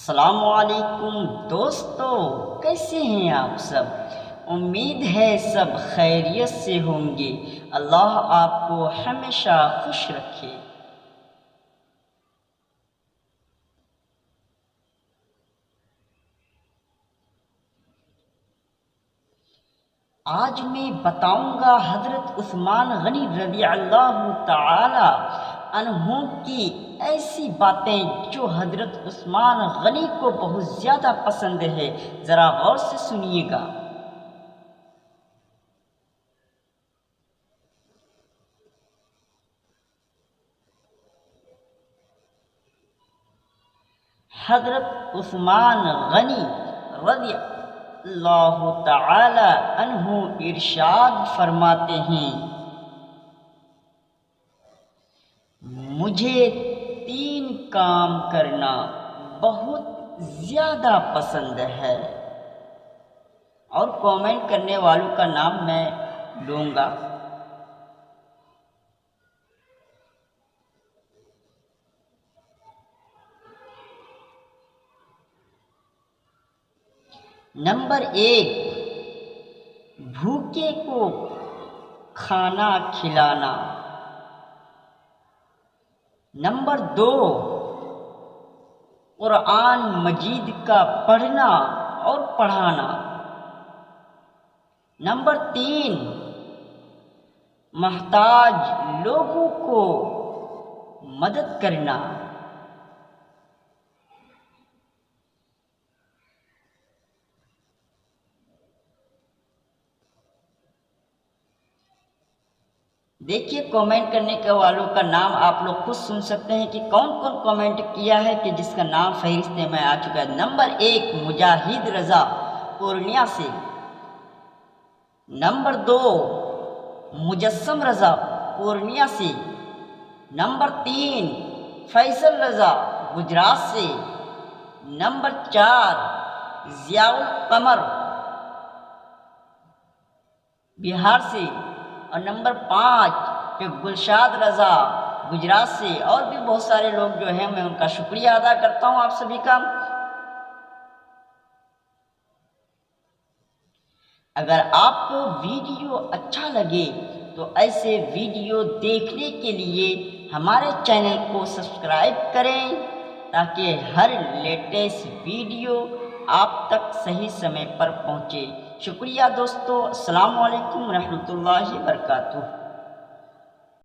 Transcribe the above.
السلام علیکم دوستو، کیسے ہیں آپ سب؟ امید ہے سب خیریت سے ہوں گے۔ اللہ آپ کو ہمیشہ خوش رکھے۔ آج میں بتاؤں گا حضرت عثمان غنی رضی اللہ تعالی عنہ کی ایسی باتیں جو حضرت عثمان غنی کو بہت زیادہ پسند ہے۔ ذرا غور سے سنیے گا۔ حضرت عثمان غنی رضی اللہ تعالی عنہ ارشاد فرماتے ہیں، مجھے 3 کام کرنا بہت زیادہ پسند ہے، اور کامنٹ کرنے والوں کا نام میں لوں گا۔ نمبر 1، بھوکے کو کھانا کھلانا۔ نمبر 2، قرآن مجید کا پڑھنا اور پڑھانا۔ نمبر 3، محتاج لوگوں کو مدد کرنا۔ دیکھیے کامنٹ کرنے کے والوں کا نام آپ لوگ خود سن سکتے ہیں کہ کون کون کامنٹ کیا ہے کہ جس کا نام فہرست میں آ چکا ہے۔ نمبر 1، مجاہد رضا پورنیہ سے۔ نمبر 2، مجسم رضا پورنیہ سے۔ نمبر 3، فیصل رضا گجرات سے۔ نمبر 4، ضیاء القمر بہار سے۔ اور نمبر 5 پہ گلشاد رضا گجرات سے۔ اور بھی بہت سارے لوگ جو ہیں میں ان کا شکریہ ادا کرتا ہوں آپ سبھی کا۔ اگر آپ کو ویڈیو اچھا لگے تو ایسے ویڈیو دیکھنے کے لیے ہمارے چینل کو سبسکرائب کریں تاکہ ہر لیٹسٹ ویڈیو آپ تک صحیح سمے پر پہنچے۔ شکریہ دوستو، السلام علیکم ورحمۃ اللہ وبرکاتہ۔